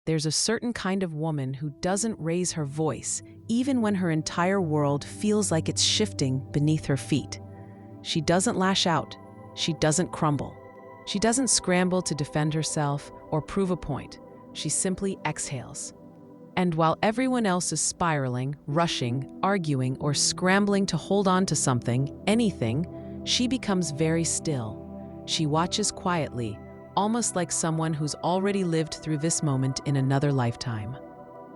There's a certain kind of woman who doesn't raise her voice, even when her entire world feels like it's shifting beneath her feet. She doesn't lash out. She doesn't crumble. She doesn't scramble to defend herself or prove a point. She simply exhales. And while everyone else is spiraling, rushing, arguing, or scrambling to hold on to something, anything, she becomes very still. She watches quietly, almost like someone who's already lived through this moment in another lifetime.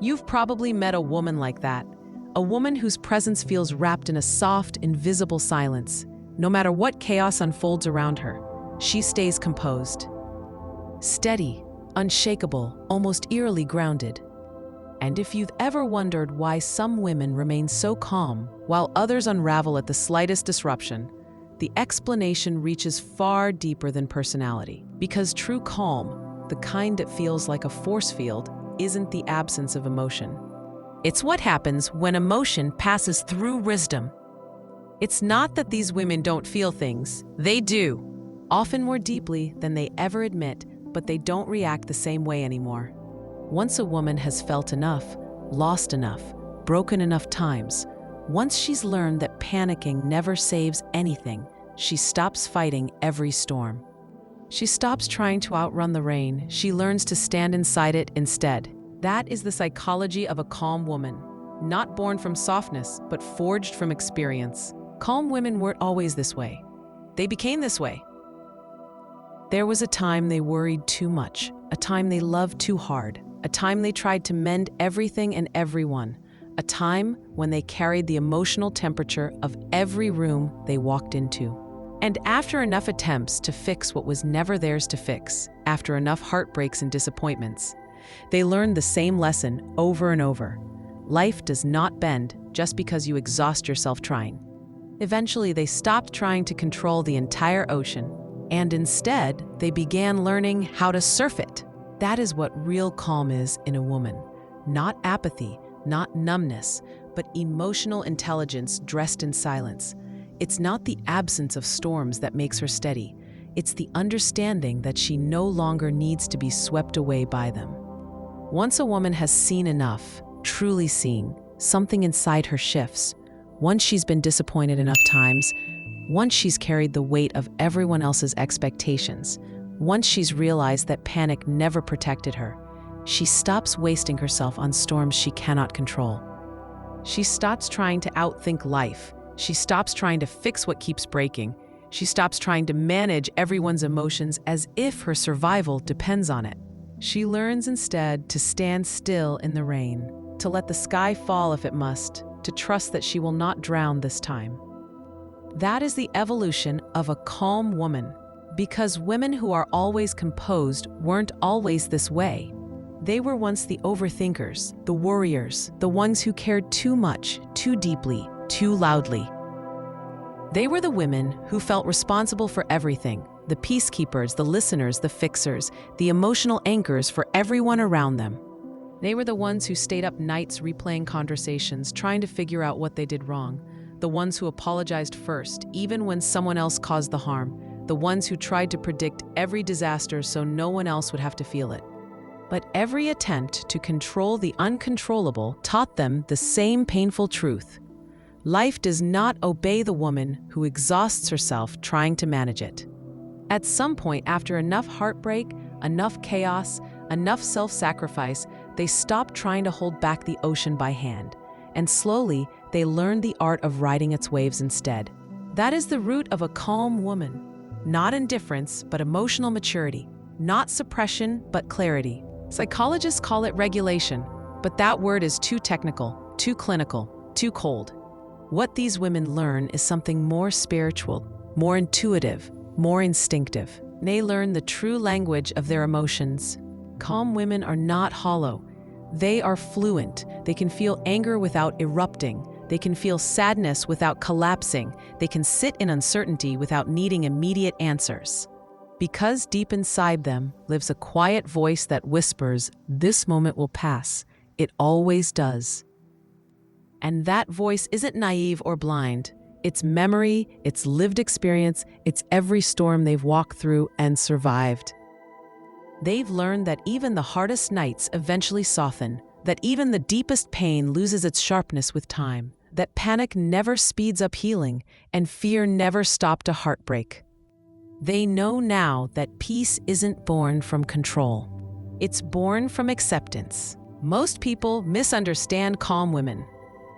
You've probably met a woman like that, a woman whose presence feels wrapped in a soft, invisible silence. No matter what chaos unfolds around her, she stays composed. Steady, unshakable, almost eerily grounded. And if you've ever wondered why some women remain so calm while others unravel at the slightest disruption, the explanation reaches far deeper than personality. Because true calm, the kind that feels like a force field, isn't the absence of emotion. It's what happens when emotion passes through wisdom. It's not that these women don't feel things. They do, often more deeply than they ever admit, but they don't react the same way anymore. Once a woman has felt enough, lost enough, broken enough times, once she's learned that panicking never saves anything, she stops fighting every storm. She stops trying to outrun the rain. She learns to stand inside it instead. That is the psychology of a calm woman, not born from softness, but forged from experience. Calm women weren't always this way. They became this way. There was a time they worried too much, a time they loved too hard, a time they tried to mend everything and everyone, a time when they carried the emotional temperature of every room they walked into. And after enough attempts to fix what was never theirs to fix, after enough heartbreaks and disappointments, they learned the same lesson over and over. Life does not bend just because you exhaust yourself trying. Eventually, they stopped trying to control the entire ocean, and instead, they began learning how to surf it. That is what real calm is in a woman. Not apathy, not numbness, but emotional intelligence dressed in silence. It's not the absence of storms that makes her steady. It's the understanding that she no longer needs to be swept away by them. Once a woman has seen enough, truly seen, something inside her shifts. Once she's been disappointed enough times, once she's carried the weight of everyone else's expectations, once she's realized that panic never protected her, she stops wasting herself on storms she cannot control. She stops trying to outthink life. She stops trying to fix what keeps breaking. She stops trying to manage everyone's emotions as if her survival depends on it. She learns instead to stand still in the rain, to let the sky fall if it must, to trust that she will not drown this time. That is the evolution of a calm woman, because women who are always composed weren't always this way. They were once the overthinkers, the worriers, the ones who cared too much, too deeply, too loudly. They were the women who felt responsible for everything, the peacekeepers, the listeners, the fixers, the emotional anchors for everyone around them. They were the ones who stayed up nights replaying conversations, trying to figure out what they did wrong, the ones who apologized first, even when someone else caused the harm, the ones who tried to predict every disaster so no one else would have to feel it. But every attempt to control the uncontrollable taught them the same painful truth. Life does not obey the woman who exhausts herself trying to manage it. At some point, after enough heartbreak, enough chaos, enough self-sacrifice, they stopped trying to hold back the ocean by hand, and slowly they learned the art of riding its waves instead. That is the root of a calm woman. Not indifference, but emotional maturity. Not suppression, but clarity. Psychologists call it regulation, but that word is too technical, too clinical, too cold. What these women learn is something more spiritual, more intuitive, more instinctive. They learn the true language of their emotions. Calm women are not hollow. They are fluent. They can feel anger without erupting. They can feel sadness without collapsing. They can sit in uncertainty without needing immediate answers. Because deep inside them lives a quiet voice that whispers, "This moment will pass. It always does." And that voice isn't naive or blind. It's memory, it's lived experience, it's every storm they've walked through and survived. They've learned that even the hardest nights eventually soften, that even the deepest pain loses its sharpness with time, that panic never speeds up healing, and fear never stopped a heartbreak. They know now that peace isn't born from control. It's born from acceptance. Most people misunderstand calm women.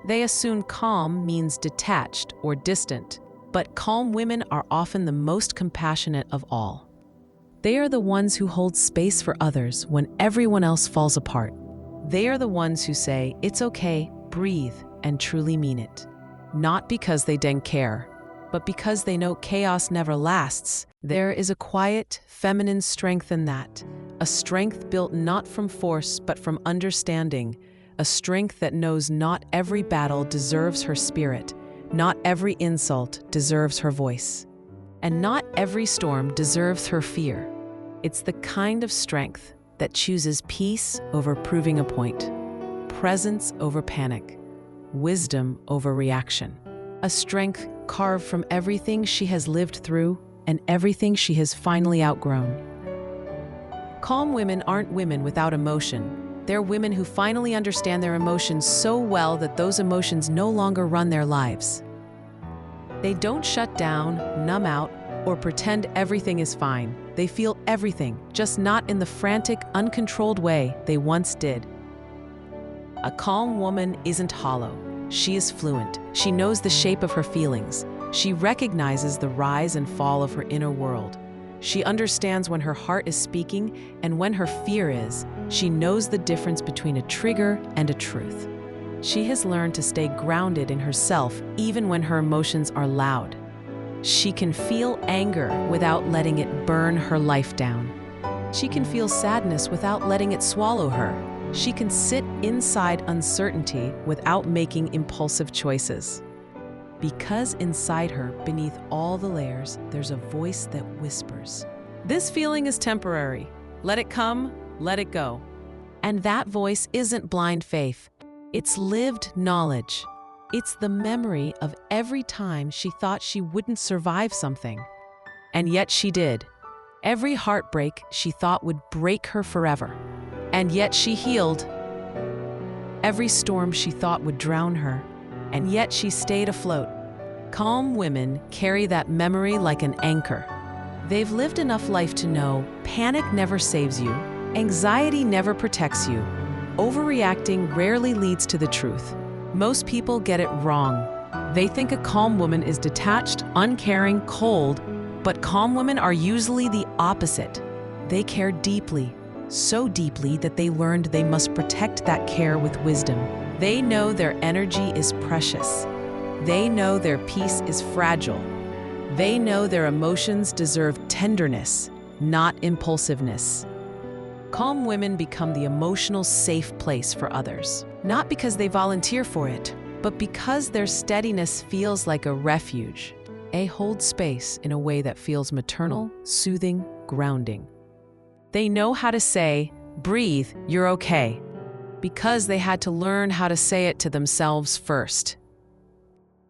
They assume calm means detached or distant, but calm women are often the most compassionate of all. They are the ones who hold space for others when everyone else falls apart. They are the ones who say, "It's okay, breathe," and truly mean it. Not because they don't care, but because they know chaos never lasts. There is a quiet, feminine strength in that, a strength built not from force but from understanding, a strength that knows not every battle deserves her spirit, not every insult deserves her voice, and not every storm deserves her fear. It's the kind of strength that chooses peace over proving a point, presence over panic, wisdom over reaction. A strength carved from everything she has lived through and everything she has finally outgrown. Calm women aren't women without emotion. They're women who finally understand their emotions so well that those emotions no longer run their lives. They don't shut down, numb out, or pretend everything is fine. They feel everything, just not in the frantic, uncontrolled way they once did. A calm woman isn't hollow. She is fluent. She knows the shape of her feelings. She recognizes the rise and fall of her inner world. She understands when her heart is speaking and when her fear is. She knows the difference between a trigger and a truth. She has learned to stay grounded in herself even when her emotions are loud. She can feel anger without letting it burn her life down. She can feel sadness without letting it swallow her. She can sit inside uncertainty without making impulsive choices. Because inside her, beneath all the layers, there's a voice that whispers, "This feeling is temporary. Let it come, let it go." And that voice isn't blind faith. It's lived knowledge. It's the memory of every time she thought she wouldn't survive something. And yet she did. Every heartbreak she thought would break her forever. And yet she healed. Every storm she thought would drown her. And yet she stayed afloat. Calm women carry that memory like an anchor. They've lived enough life to know panic never saves you, anxiety never protects you, overreacting rarely leads to the truth. Most people get it wrong. They think a calm woman is detached, uncaring, cold, but calm women are usually the opposite. They care deeply, so deeply that they learned they must protect that care with wisdom. They know their energy is precious. They know their peace is fragile. They know their emotions deserve tenderness, not impulsiveness. Calm women become the emotional safe place for others, not because they volunteer for it, but because their steadiness feels like a refuge. They hold space in a way that feels maternal, soothing, grounding. They know how to say, "Breathe, you're okay," because they had to learn how to say it to themselves first.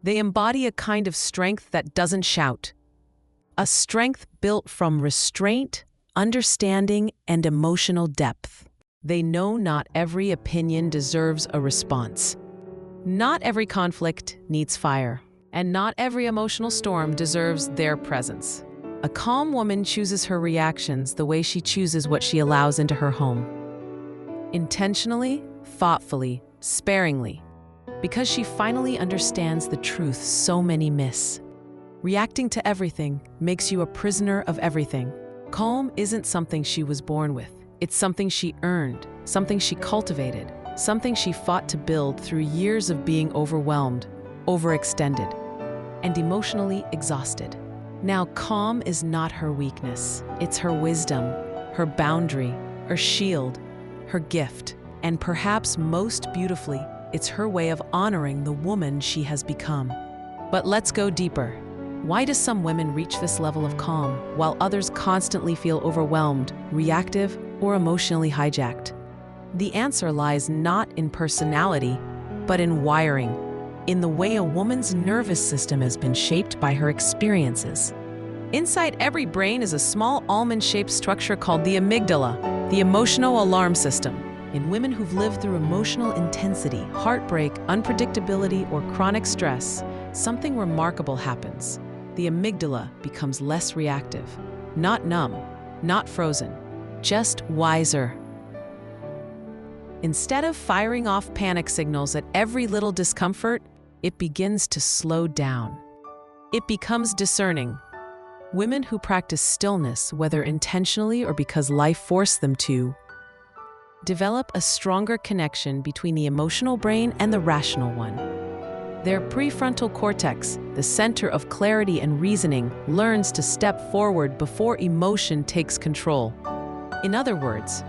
They embody a kind of strength that doesn't shout, a strength built from restraint, understanding, and emotional depth. They know not every opinion deserves a response. Not every conflict needs fire, and not every emotional storm deserves their presence. A calm woman chooses her reactions the way she chooses what she allows into her home. Intentionally, thoughtfully, sparingly, because she finally understands the truth so many miss. Reacting to everything makes you a prisoner of everything. Calm isn't something she was born with. It's something she earned, something she cultivated, something she fought to build through years of being overwhelmed, overextended, and emotionally exhausted. Now, calm is not her weakness. It's her wisdom, her boundary, her shield, her gift. And perhaps most beautifully, it's her way of honoring the woman she has become. But let's go deeper. Why do some women reach this level of calm, while others constantly feel overwhelmed, reactive, or emotionally hijacked? The answer lies not in personality, but in wiring, in the way a woman's nervous system has been shaped by her experiences. Inside every brain is a small almond-shaped structure called the amygdala, the emotional alarm system. In women who've lived through emotional intensity, heartbreak, unpredictability, or chronic stress, something remarkable happens. The amygdala becomes less reactive, not numb, not frozen, just wiser. Instead of firing off panic signals at every little discomfort, it begins to slow down. It becomes discerning. Women who practice stillness, whether intentionally or because life forced them to, develop a stronger connection between the emotional brain and the rational one. Their prefrontal cortex, the center of clarity and reasoning, learns to step forward before emotion takes control. In other words,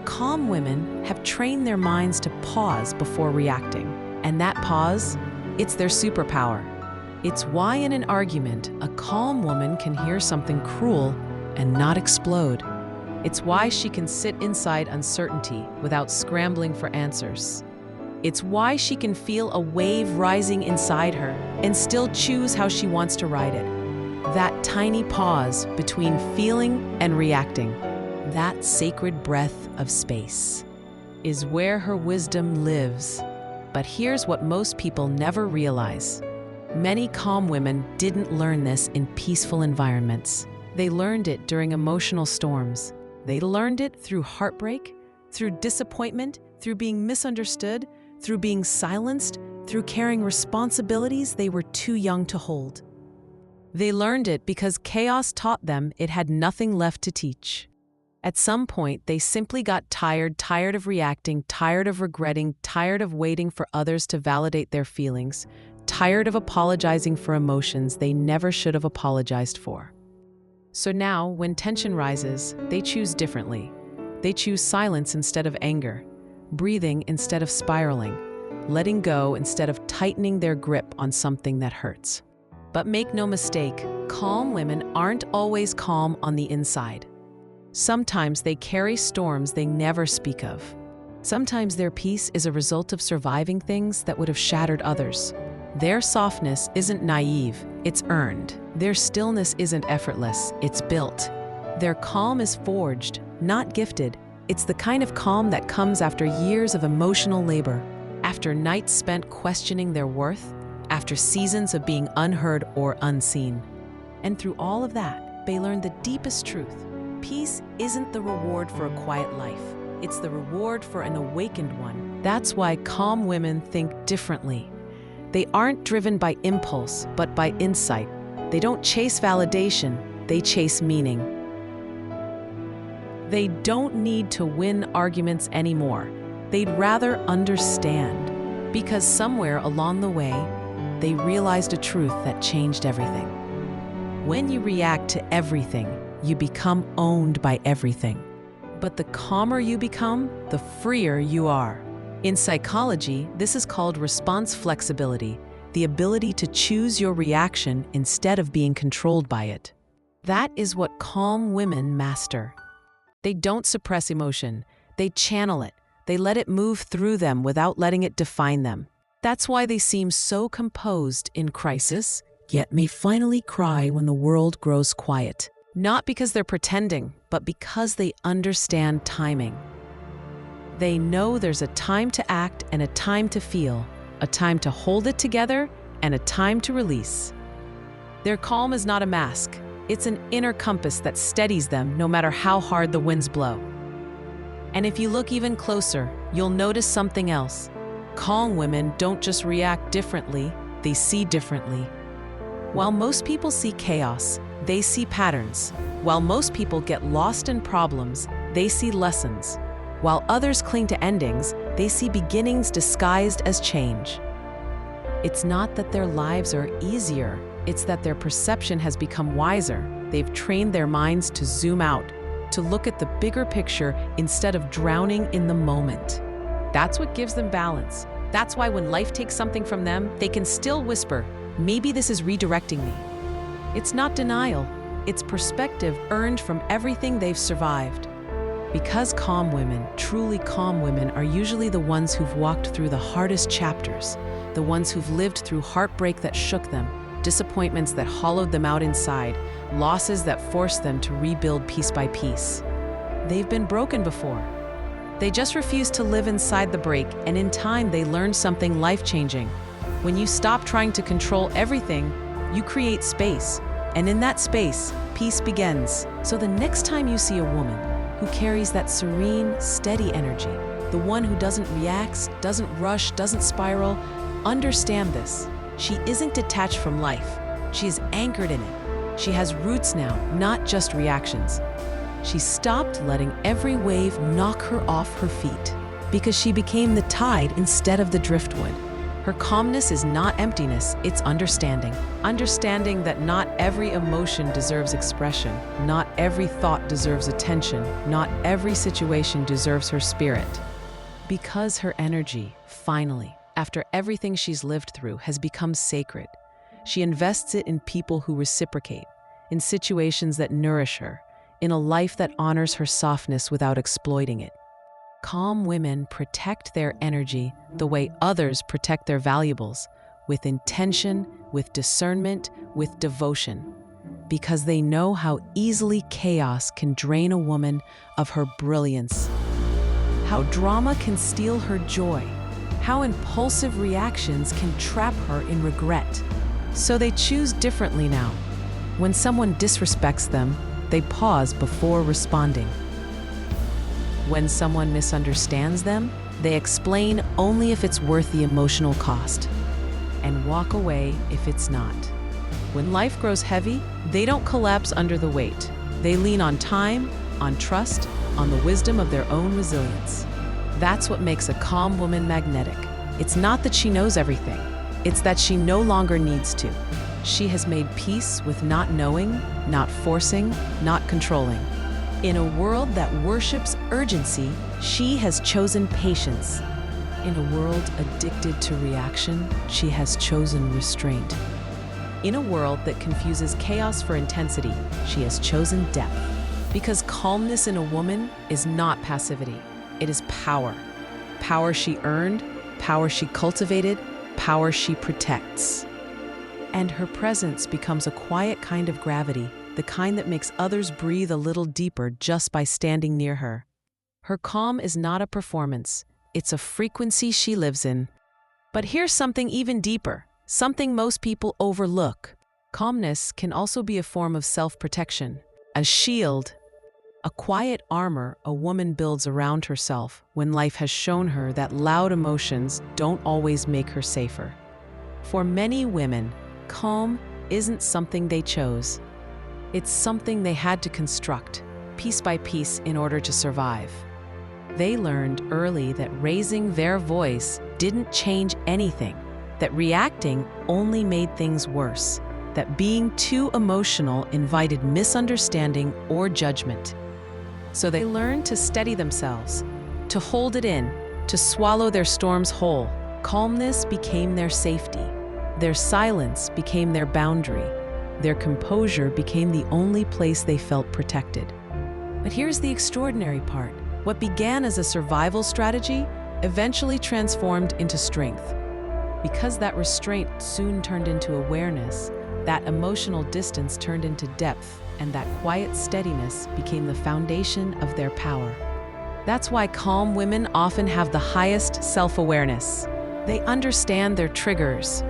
calm women have trained their minds to pause before reacting. And that pause, it's their superpower. It's why in an argument, a calm woman can hear something cruel and not explode. It's why she can sit inside uncertainty without scrambling for answers. It's why she can feel a wave rising inside her and still choose how she wants to ride it. That tiny pause between feeling and reacting, that sacred breath of space, is where her wisdom lives. But here's what most people never realize. Many calm women didn't learn this in peaceful environments. They learned it during emotional storms. They learned it through heartbreak, through disappointment, through being misunderstood, through being silenced, through carrying responsibilities they were too young to hold. They learned it because chaos taught them it had nothing left to teach. At some point, they simply got tired of reacting, tired of regretting, tired of waiting for others to validate their feelings, tired of apologizing for emotions they never should have apologized for. So now, when tension rises, they choose differently. They choose silence instead of anger, breathing instead of spiraling, letting go instead of tightening their grip on something that hurts. But make no mistake, calm women aren't always calm on the inside. Sometimes they carry storms they never speak of. Sometimes their peace is a result of surviving things that would have shattered others. Their softness isn't naive, it's earned. Their stillness isn't effortless, it's built. Their calm is forged, not gifted. It's the kind of calm that comes after years of emotional labor, after nights spent questioning their worth, after seasons of being unheard or unseen. And through all of that, they learn the deepest truth. Peace isn't the reward for a quiet life. It's the reward for an awakened one. That's why calm women think differently. They aren't driven by impulse, but by insight. They don't chase validation, they chase meaning. They don't need to win arguments anymore. They'd rather understand. Because somewhere along the way, they realized a truth that changed everything. When you react to everything, you become owned by everything. But the calmer you become, the freer you are. In psychology, this is called response flexibility, the ability to choose your reaction instead of being controlled by it. That is what calm women master. They don't suppress emotion, they channel it. They let it move through them without letting it define them. That's why they seem so composed in crisis, yet may finally cry when the world grows quiet. Not because they're pretending, but because they understand timing. They know there's a time to act and a time to feel, a time to hold it together and a time to release. Their calm is not a mask. It's an inner compass that steadies them no matter how hard the winds blow. And if you look even closer, you'll notice something else. Calm women don't just react differently, they see differently. While most people see chaos, they see patterns. While most people get lost in problems, they see lessons. While others cling to endings, they see beginnings disguised as change. It's not that their lives are easier, it's that their perception has become wiser. They've trained their minds to zoom out, to look at the bigger picture instead of drowning in the moment. That's what gives them balance. That's why when life takes something from them, they can still whisper, "Maybe this is redirecting me." It's not denial, it's perspective earned from everything they've survived. Because calm women, truly calm women, are usually the ones who've walked through the hardest chapters, the ones who've lived through heartbreak that shook them, disappointments that hollowed them out inside, losses that forced them to rebuild piece by piece. They've been broken before. They just refuse to live inside the break, and in time they learn something life-changing. When you stop trying to control everything, you create space, and in that space, peace begins. So the next time you see a woman who carries that serene, steady energy, the one who doesn't react, doesn't rush, doesn't spiral, understand this. She isn't detached from life. She is anchored in it. She has roots now, not just reactions. She stopped letting every wave knock her off her feet because she became the tide instead of the driftwood. Her calmness is not emptiness, it's understanding. Understanding that not every emotion deserves expression, not every thought deserves attention, not every situation deserves her spirit. Because her energy, finally, after everything she's lived through, has become sacred, she invests it in people who reciprocate, in situations that nourish her, in a life that honors her softness without exploiting it. Calm women protect their energy the way others protect their valuables, with intention, with discernment, with devotion, because they know how easily chaos can drain a woman of her brilliance, how drama can steal her joy, how impulsive reactions can trap her in regret. So they choose differently now. When someone disrespects them, they pause before responding. When someone misunderstands them, they explain only if it's worth the emotional cost, and walk away if it's not. When life grows heavy, they don't collapse under the weight. They lean on time, on trust, on the wisdom of their own resilience. That's what makes a calm woman magnetic. It's not that she knows everything. It's that she no longer needs to. She has made peace with not knowing, not forcing, not controlling. In a world that worships urgency, she has chosen patience. In a world addicted to reaction, she has chosen restraint. In a world that confuses chaos for intensity, she has chosen depth. Because calmness in a woman is not passivity, it is power. Power she earned, power she cultivated, power she protects. And her presence becomes a quiet kind of gravity, the kind that makes others breathe a little deeper just by standing near her. Her calm is not a performance, it's a frequency she lives in. But here's something even deeper, something most people overlook. Calmness can also be a form of self-protection, a shield, a quiet armor a woman builds around herself when life has shown her that loud emotions don't always make her safer. For many women, calm isn't something they chose. It's something they had to construct, piece by piece, in order to survive. They learned early that raising their voice didn't change anything, that reacting only made things worse, that being too emotional invited misunderstanding or judgment. So they learned to steady themselves, to hold it in, to swallow their storms whole. Calmness became their safety. Their silence became their boundary. Their composure became the only place they felt protected. But here's the extraordinary part. What began as a survival strategy eventually transformed into strength. Because that restraint soon turned into awareness, that emotional distance turned into depth, and that quiet steadiness became the foundation of their power. That's why calm women often have the highest self-awareness. They understand their triggers.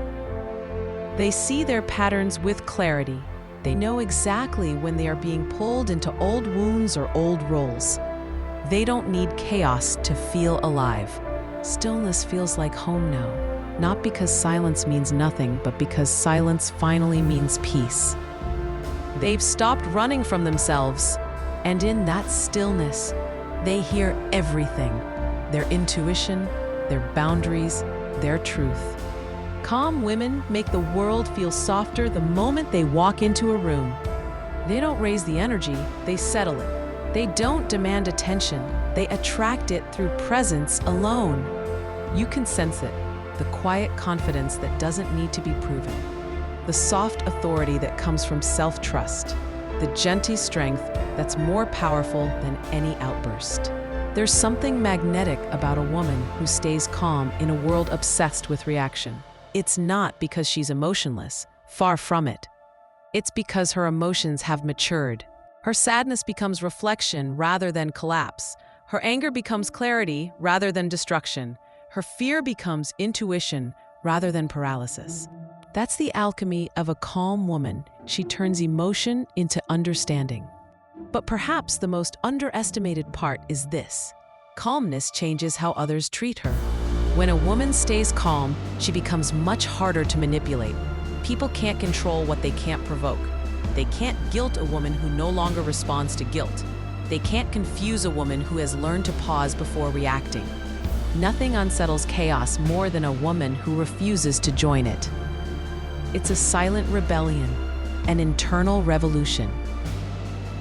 They see their patterns with clarity. They know exactly when they are being pulled into old wounds or old roles. They don't need chaos to feel alive. Stillness feels like home now, not because silence means nothing, but because silence finally means peace. They've stopped running from themselves, and in that stillness, they hear everything: their intuition, their boundaries, their truth. Calm women make the world feel softer the moment they walk into a room. They don't raise the energy, they settle it. They don't demand attention, they attract it through presence alone. You can sense it, the quiet confidence that doesn't need to be proven, the soft authority that comes from self-trust, the gentle strength that's more powerful than any outburst. There's something magnetic about a woman who stays calm in a world obsessed with reaction. It's not because she's emotionless. Far from it. It's because her emotions have matured. Her sadness becomes reflection rather than collapse. Her anger becomes clarity rather than destruction. Her fear becomes intuition rather than paralysis. That's the alchemy of a calm woman. She turns emotion into understanding. But perhaps the most underestimated part is this: calmness changes how others treat her. When a woman stays calm, she becomes much harder to manipulate. People can't control what they can't provoke. They can't guilt a woman who no longer responds to guilt. They can't confuse a woman who has learned to pause before reacting. Nothing unsettles chaos more than a woman who refuses to join it. It's a silent rebellion, an internal revolution.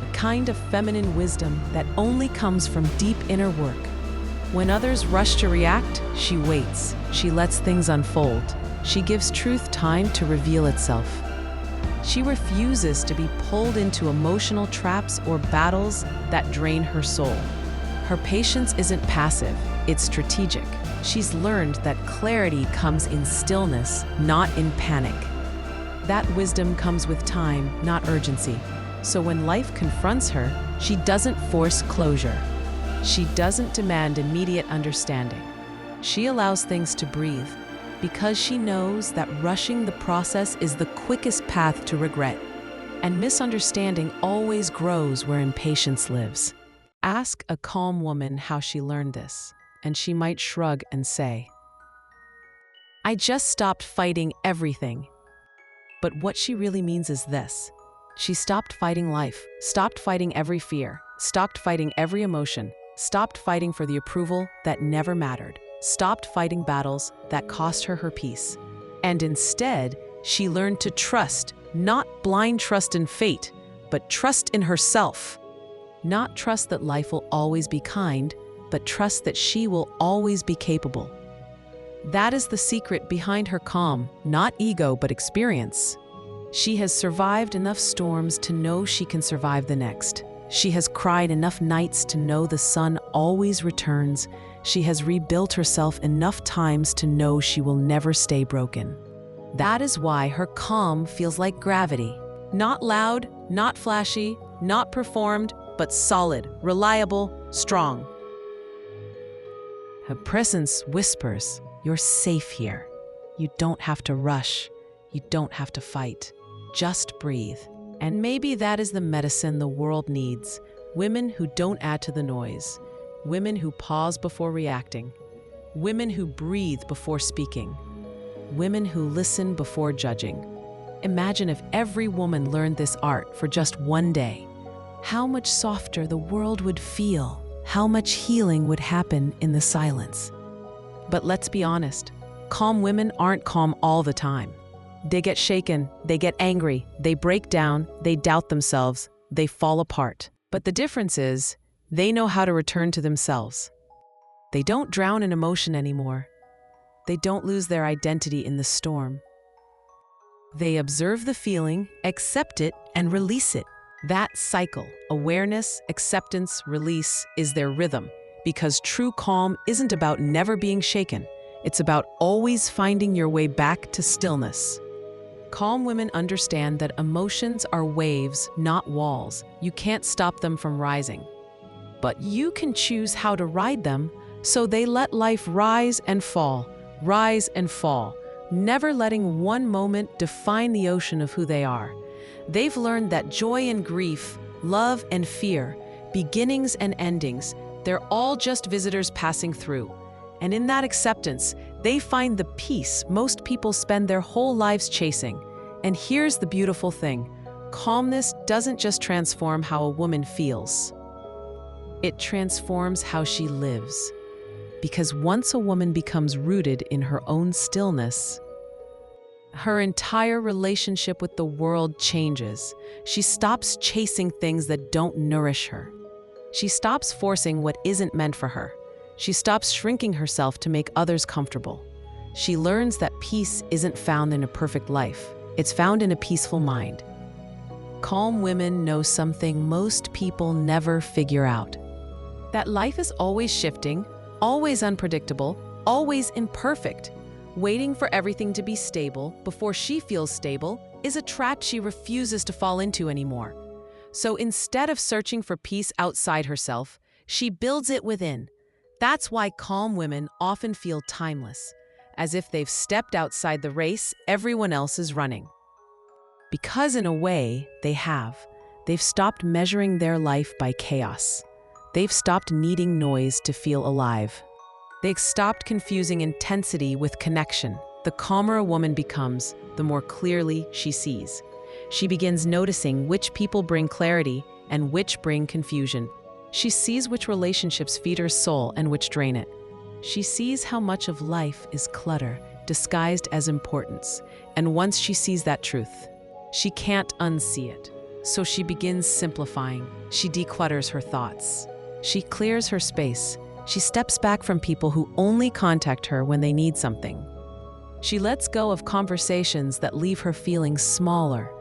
A kind of feminine wisdom that only comes from deep inner work. When others rush to react, she waits. She lets things unfold. She gives truth time to reveal itself. She refuses to be pulled into emotional traps or battles that drain her soul. Her patience isn't passive, it's strategic. She's learned that clarity comes in stillness, not in panic. That wisdom comes with time, not urgency. So when life confronts her, she doesn't force closure. She doesn't demand immediate understanding. She allows things to breathe, because she knows that rushing the process is the quickest path to regret. And misunderstanding always grows where impatience lives. Ask a calm woman how she learned this, and she might shrug and say, "I just stopped fighting everything." But what she really means is this: she stopped fighting life, stopped fighting every fear, stopped fighting every emotion, stopped fighting for the approval that never mattered, stopped fighting battles that cost her her peace. And instead, she learned to trust, not blind trust in fate, but trust in herself. Not trust that life will always be kind, but trust that she will always be capable. That is the secret behind her calm, not ego, but experience. She has survived enough storms to know she can survive the next. She has cried enough nights to know the sun always returns. She has rebuilt herself enough times to know she will never stay broken. That is why her calm feels like gravity. Not loud, not flashy, not performed, but solid, reliable, strong. Her presence whispers, "You're safe here. You don't have to rush. You don't have to fight. Just breathe." And maybe that is the medicine the world needs. Women who don't add to the noise. Women who pause before reacting. Women who breathe before speaking. Women who listen before judging. Imagine if every woman learned this art for just one day. How much softer the world would feel. How much healing would happen in the silence. But let's be honest, calm women aren't calm all the time. They get shaken, they get angry, they break down, they doubt themselves, they fall apart. But the difference is, they know how to return to themselves. They don't drown in emotion anymore. They don't lose their identity in the storm. They observe the feeling, accept it, and release it. That cycle, awareness, acceptance, release, is their rhythm. Because true calm isn't about never being shaken. It's about always finding your way back to stillness. Calm women understand that emotions are waves, not walls. You can't stop them from rising. But you can choose how to ride them, so they let life rise and fall, never letting one moment define the ocean of who they are. They've learned that joy and grief, love and fear, beginnings and endings, they're all just visitors passing through. And in that acceptance, they find the peace most people spend their whole lives chasing. And here's the beautiful thing: calmness doesn't just transform how a woman feels. It transforms how she lives. Because once a woman becomes rooted in her own stillness, her entire relationship with the world changes. She stops chasing things that don't nourish her. She stops forcing what isn't meant for her. She stops shrinking herself to make others comfortable. She learns that peace isn't found in a perfect life. It's found in a peaceful mind. Calm women know something most people never figure out: that life is always shifting, always unpredictable, always imperfect. Waiting for everything to be stable before she feels stable is a trap she refuses to fall into anymore. So instead of searching for peace outside herself, she builds it within. That's why calm women often feel timeless, as if they've stepped outside the race everyone else is running. Because in a way, they have. They've stopped measuring their life by chaos. They've stopped needing noise to feel alive. They've stopped confusing intensity with connection. The calmer a woman becomes, the more clearly she sees. She begins noticing which people bring clarity and which bring confusion. She sees which relationships feed her soul and which drain it. She sees how much of life is clutter, disguised as importance. And once she sees that truth, she can't unsee it. So she begins simplifying. She declutters her thoughts. She clears her space. She steps back from people who only contact her when they need something. She lets go of conversations that leave her feeling smaller.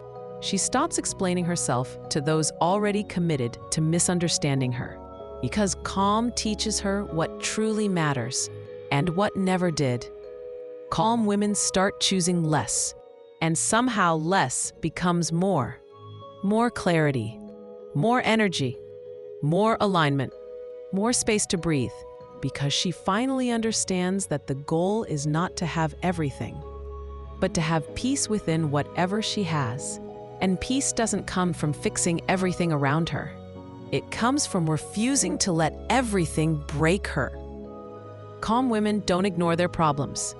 She stops explaining herself to those already committed to misunderstanding her. Because calm teaches her what truly matters and what never did. Calm women start choosing less, and somehow less becomes more. More clarity, more energy, more alignment. More space to breathe, because she finally understands that the goal is not to have everything, but to have peace within whatever she has. And peace doesn't come from fixing everything around her. It comes from refusing to let everything break her. Calm women don't ignore their problems.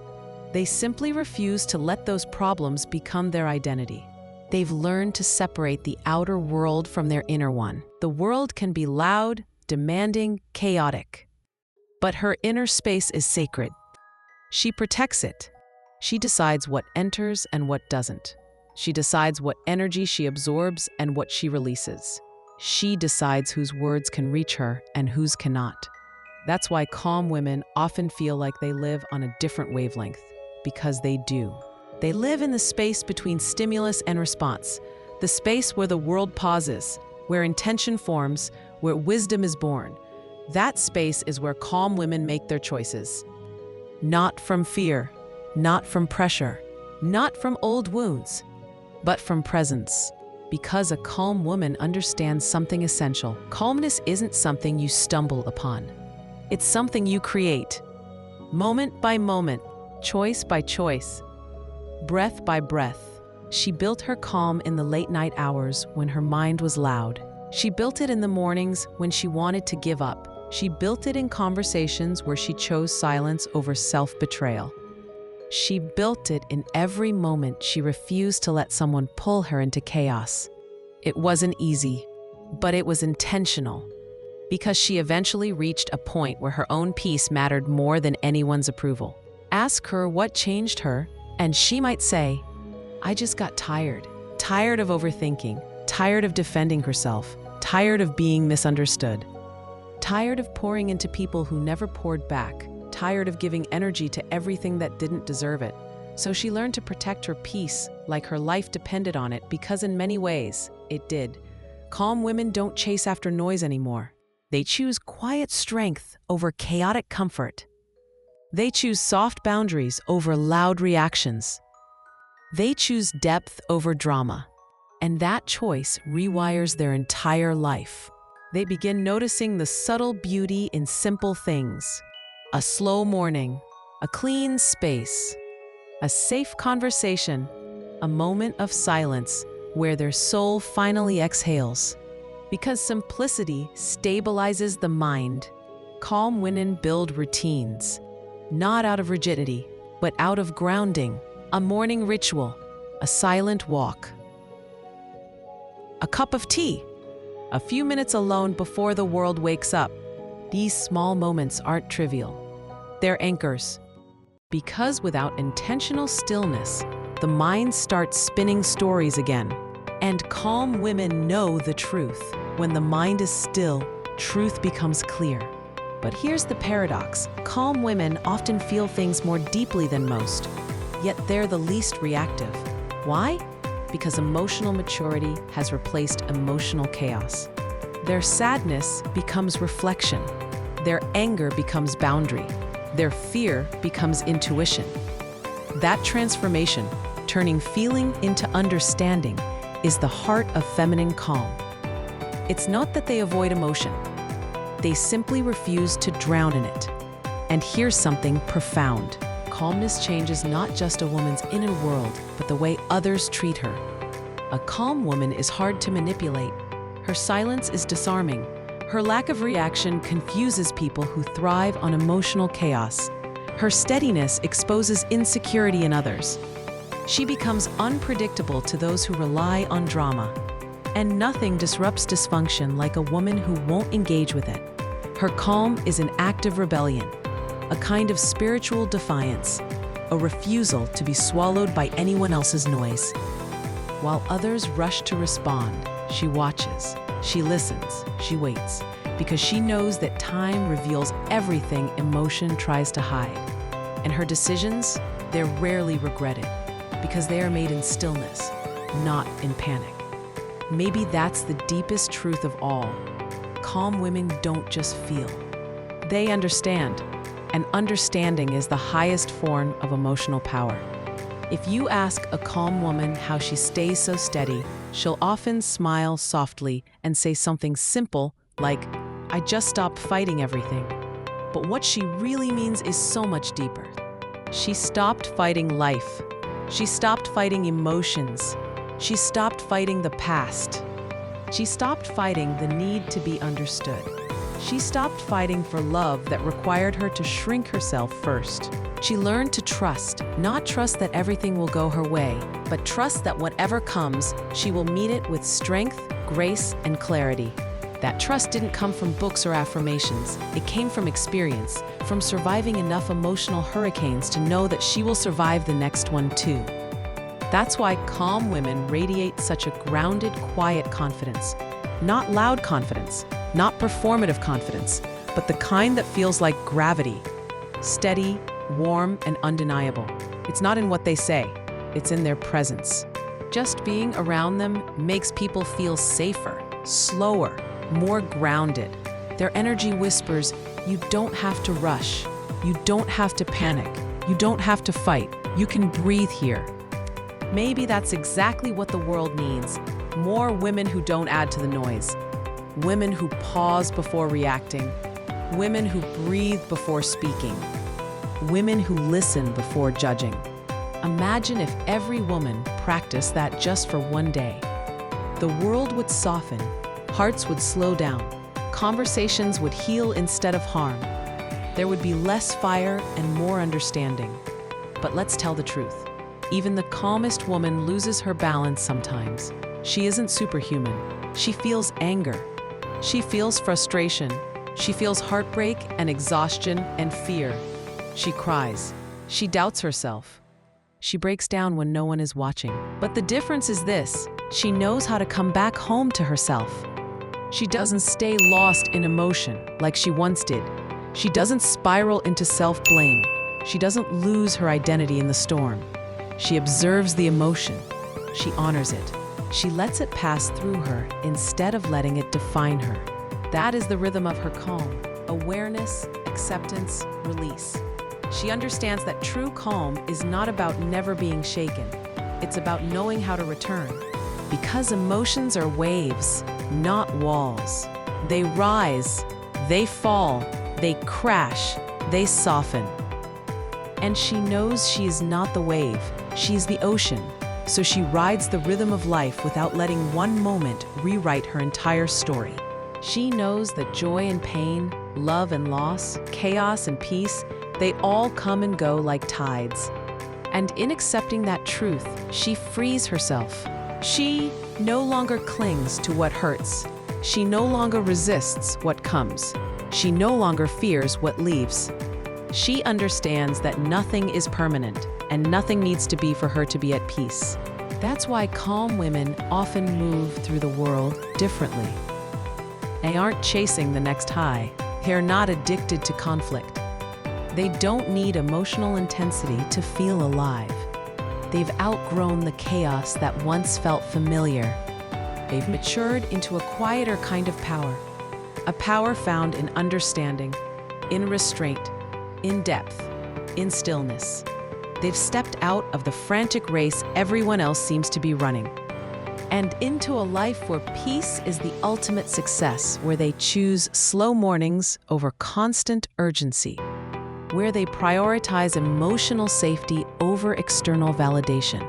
They simply refuse to let those problems become their identity. They've learned to separate the outer world from their inner one. The world can be loud, demanding, chaotic. But her inner space is sacred. She protects it. She decides what enters and what doesn't. She decides what energy she absorbs and what she releases. She decides whose words can reach her and whose cannot. That's why calm women often feel like they live on a different wavelength, because they do. They live in the space between stimulus and response, the space where the world pauses, where intention forms, where wisdom is born. That space is where calm women make their choices. Not from fear, not from pressure, not from old wounds, but from presence. Because a calm woman understands something essential. Calmness isn't something you stumble upon. It's something you create, moment by moment, choice by choice, breath by breath. She built her calm in the late night hours when her mind was loud. She built it in the mornings when she wanted to give up. She built it in conversations where she chose silence over self-betrayal. She built it in every moment she refused to let someone pull her into chaos. It wasn't easy, but it was intentional. Because she eventually reached a point where her own peace mattered more than anyone's approval. Ask her what changed her, and she might say, "I just got tired. Tired of overthinking. Tired of defending herself. Tired of being misunderstood. Tired of pouring into people who never poured back. Tired of giving energy to everything that didn't deserve it." So she learned to protect her peace like her life depended on it, because in many ways, it did. Calm women don't chase after noise anymore. They choose quiet strength over chaotic comfort. They choose soft boundaries over loud reactions. They choose depth over drama. And that choice rewires their entire life. They begin noticing the subtle beauty in simple things. A slow morning, a clean space, a safe conversation, a moment of silence where their soul finally exhales. Because simplicity stabilizes the mind. Calm women build routines, not out of rigidity, but out of grounding. A morning ritual, a silent walk, a cup of tea, a few minutes alone before the world wakes up. These small moments aren't trivial. They're anchors. Because without intentional stillness, the mind starts spinning stories again. And calm women know the truth. When the mind is still, truth becomes clear. But here's the paradox. Calm women often feel things more deeply than most, yet they're the least reactive. Why? Because emotional maturity has replaced emotional chaos. Their sadness becomes reflection. Their anger becomes boundary. Their fear becomes intuition. That transformation, turning feeling into understanding, is the heart of feminine calm. It's not that they avoid emotion. They simply refuse to drown in it. And here's something profound. Calmness changes not just a woman's inner world, but the way others treat her. A calm woman is hard to manipulate. Her silence is disarming. Her lack of reaction confuses people who thrive on emotional chaos. Her steadiness exposes insecurity in others. She becomes unpredictable to those who rely on drama. And nothing disrupts dysfunction like a woman who won't engage with it. Her calm is an act of rebellion, a kind of spiritual defiance, a refusal to be swallowed by anyone else's noise. While others rush to respond, she watches, she listens, she waits, because she knows that time reveals everything emotion tries to hide. And her decisions, they're rarely regretted, because they are made in stillness, not in panic. Maybe that's the deepest truth of all. Calm women don't just feel. They understand, and understanding is the highest form of emotional power. If you ask a calm woman how she stays so steady, she'll often smile softly and say something simple like, "I just stopped fighting everything." But what she really means is so much deeper. She stopped fighting life. She stopped fighting emotions. She stopped fighting the past. She stopped fighting the need to be understood. She stopped fighting for love that required her to shrink herself first. She learned to trust, not trust that everything will go her way, but trust that whatever comes, she will meet it with strength, grace, and clarity. That trust didn't come from books or affirmations. It came from experience, from surviving enough emotional hurricanes to know that she will survive the next one too. That's why calm women radiate such a grounded, quiet confidence. Not loud confidence, not performative confidence, but the kind that feels like gravity. Steady, warm, and undeniable. It's not in what they say, it's in their presence. Just being around them makes people feel safer, slower, more grounded. Their energy whispers, you don't have to rush. You don't have to panic. You don't have to fight. You can breathe here. Maybe that's exactly what the world needs. More women who don't add to the noise. Women who pause before reacting. Women who breathe before speaking. Women who listen before judging. Imagine if every woman practiced that just for one day. The world would soften. Hearts would slow down. Conversations would heal instead of harm. There would be less fire and more understanding. But let's tell the truth. Even the calmest woman loses her balance sometimes. She isn't superhuman. She feels anger. She feels frustration. She feels heartbreak and exhaustion and fear. She cries. She doubts herself. She breaks down when no one is watching. But the difference is this: she knows how to come back home to herself. She doesn't stay lost in emotion like she once did. She doesn't spiral into self-blame. She doesn't lose her identity in the storm. She observes the emotion. She honors it. She lets it pass through her instead of letting it define her. That is the rhythm of her calm: awareness, acceptance, release. She understands that true calm is not about never being shaken. It's about knowing how to return. Because emotions are waves, not walls. They rise, they fall, they crash, they soften. And she knows she is not the wave, she's the ocean. So she rides the rhythm of life without letting one moment rewrite her entire story. She knows that joy and pain, love and loss, chaos and peace, they all come and go like tides. And in accepting that truth, she frees herself. She no longer clings to what hurts. She no longer resists what comes. She no longer fears what leaves. She understands that nothing is permanent and nothing needs to be for her to be at peace. That's why calm women often move through the world differently. They aren't chasing the next high. They're not addicted to conflict. They don't need emotional intensity to feel alive. They've outgrown the chaos that once felt familiar. They've matured into a quieter kind of power. A power found in understanding, in restraint, in depth, in stillness. They've stepped out of the frantic race everyone else seems to be running, and into a life where peace is the ultimate success, where they choose slow mornings over constant urgency, where they prioritize emotional safety over external validation,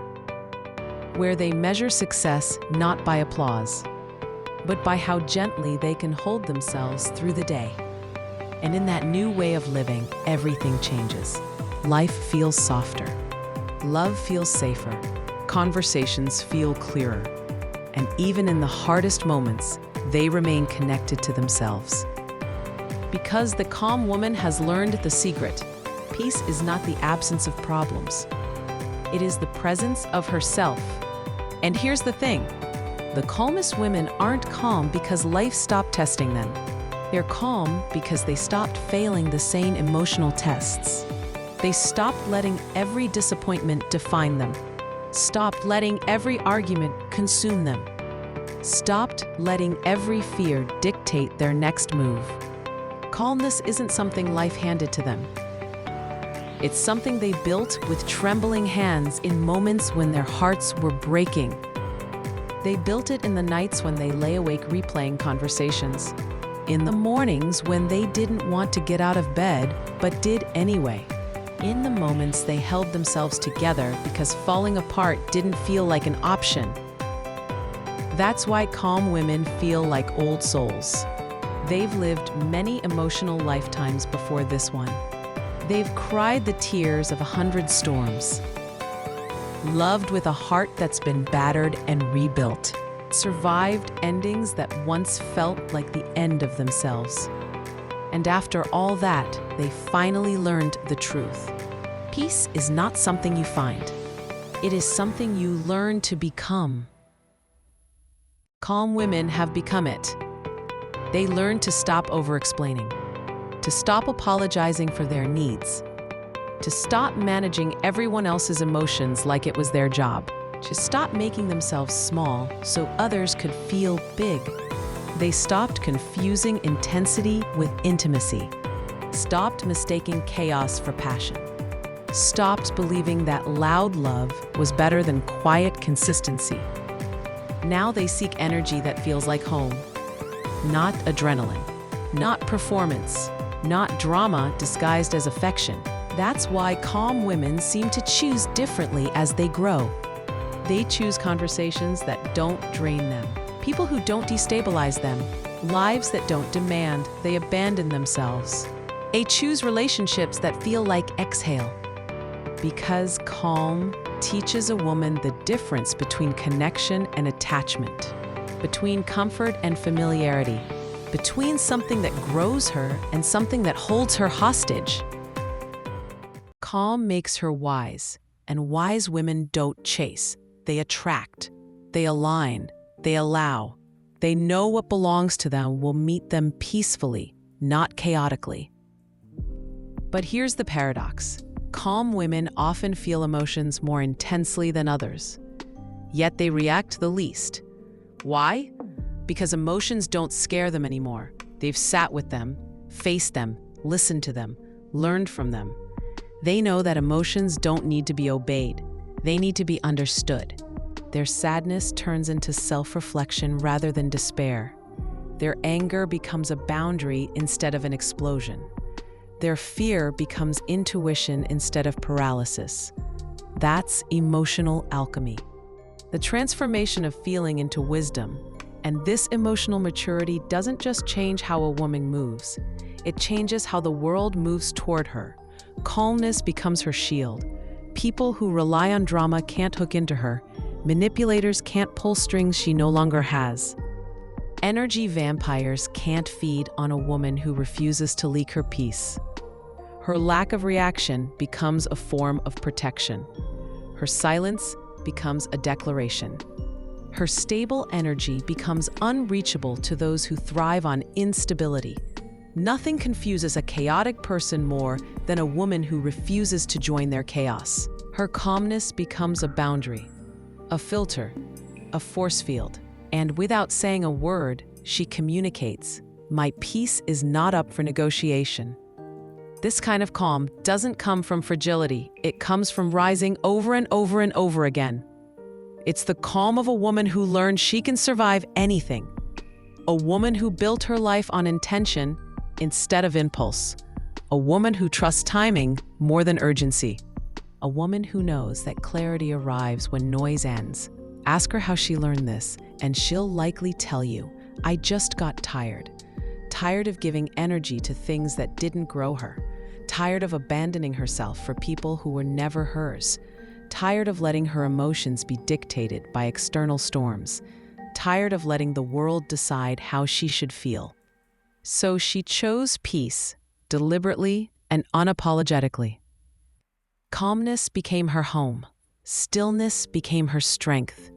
where they measure success not by applause, but by how gently they can hold themselves through the day. And in that new way of living, everything changes. Life feels softer. Love feels safer. Conversations feel clearer. And even in the hardest moments, they remain connected to themselves. Because the calm woman has learned the secret, peace is not the absence of problems. It is the presence of herself. And here's the thing. The calmest women aren't calm because life stopped testing them. They're calm because they stopped failing the same emotional tests. They stopped letting every disappointment define them, stopped letting every argument consume them, stopped letting every fear dictate their next move. Calmness isn't something life handed to them. It's something they built with trembling hands in moments when their hearts were breaking. They built it in the nights when they lay awake replaying conversations, in the mornings when they didn't want to get out of bed but did anyway, in the moments they held themselves together because falling apart didn't feel like an option. That's why calm women feel like old souls. They've lived many emotional lifetimes before this one. They've cried the tears of 100 storms, loved with a heart that's been battered and rebuilt, survived endings that once felt like the end of themselves. And after all that, they finally learned the truth. Peace is not something you find. It is something you learn to become. Calm women have become it. They learn to stop over-explaining, to stop apologizing for their needs, to stop managing everyone else's emotions like it was their job, to stop making themselves small so others could feel big. They stopped confusing intensity with intimacy, stopped mistaking chaos for passion, stopped believing that loud love was better than quiet consistency. Now they seek energy that feels like home, not adrenaline, not performance, not drama disguised as affection. That's why calm women seem to choose differently as they grow. They choose conversations that don't drain them, people who don't destabilize them, lives that don't demand they abandon themselves. They choose relationships that feel like exhale. Because calm teaches a woman the difference between connection and attachment, between comfort and familiarity, between something that grows her and something that holds her hostage. Calm makes her wise, and wise women don't chase. They attract, they align, they allow. They know what belongs to them will meet them peacefully, not chaotically. But here's the paradox. Calm women often feel emotions more intensely than others, yet they react the least. Why? Because emotions don't scare them anymore. They've sat with them, faced them, listened to them, learned from them. They know that emotions don't need to be obeyed. They need to be understood. Their sadness turns into self-reflection rather than despair. Their anger becomes a boundary instead of an explosion. Their fear becomes intuition instead of paralysis. That's emotional alchemy. The transformation of feeling into wisdom. And this emotional maturity doesn't just change how a woman moves. It changes how the world moves toward her. Calmness becomes her shield. People who rely on drama can't hook into her. Manipulators can't pull strings she no longer has. Energy vampires can't feed on a woman who refuses to leak her peace. Her lack of reaction becomes a form of protection. Her silence becomes a declaration. Her stable energy becomes unreachable to those who thrive on instability. Nothing confuses a chaotic person more than a woman who refuses to join their chaos. Her calmness becomes a boundary, a filter, a force field. And without saying a word, she communicates, "My peace is not up for negotiation." This kind of calm doesn't come from fragility. It comes from rising over and over and over again. It's the calm of a woman who learned she can survive anything. A woman who built her life on intention instead of impulse. A woman who trusts timing more than urgency. A woman who knows that clarity arrives when noise ends. Ask her how she learned this, and she'll likely tell you, I just got tired. Tired of giving energy to things that didn't grow her. Tired of abandoning herself for people who were never hers. Tired of letting her emotions be dictated by external storms. Tired of letting the world decide how she should feel. So she chose peace, deliberately and unapologetically. Calmness became her home. Stillness became her strength.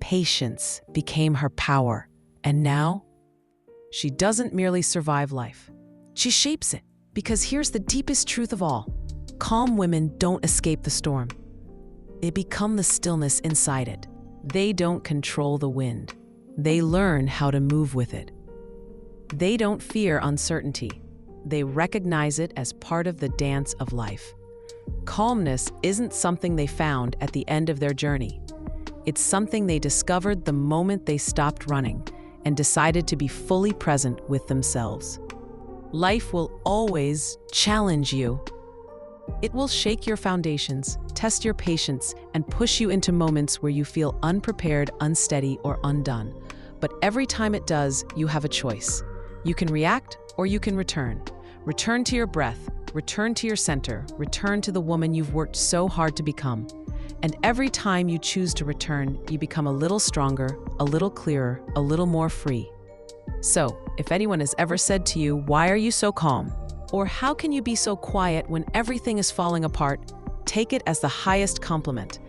Patience became her power. And now, she doesn't merely survive life. She shapes it. Because here's the deepest truth of all. Calm women don't escape the storm. They become the stillness inside it. They don't control the wind. They learn how to move with it. They don't fear uncertainty. They recognize it as part of the dance of life. Calmness isn't something they found at the end of their journey. It's something they discovered the moment they stopped running and decided to be fully present with themselves. Life will always challenge you. It will shake your foundations, test your patience, and push you into moments where you feel unprepared, unsteady, or undone. But every time it does, you have a choice. You can react or you can return. Return to your breath, return to your center, return to the woman you've worked so hard to become. And every time you choose to return, you become a little stronger, a little clearer, a little more free. So, if anyone has ever said to you, why are you so calm? Or how can you be so quiet when everything is falling apart? Take it as the highest compliment.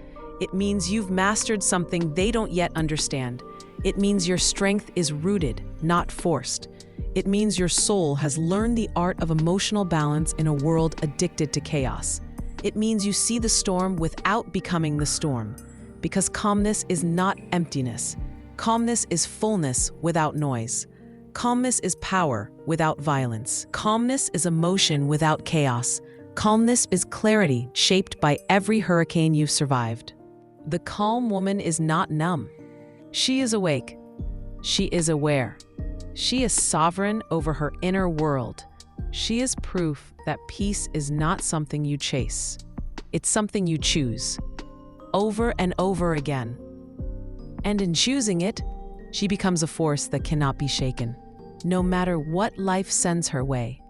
It means you've mastered something they don't yet understand. It means your strength is rooted, not forced. It means your soul has learned the art of emotional balance in a world addicted to chaos. It means you see the storm without becoming the storm. Because calmness is not emptiness. Calmness is fullness without noise. Calmness is power without violence. Calmness is emotion without chaos. Calmness is clarity shaped by every hurricane you've survived. The calm woman is not numb. She is awake. She is aware. She is sovereign over her inner world. She is proof that peace is not something you chase. It's something you choose, over and over again. And in choosing it, she becomes a force that cannot be shaken. No matter what life sends her way,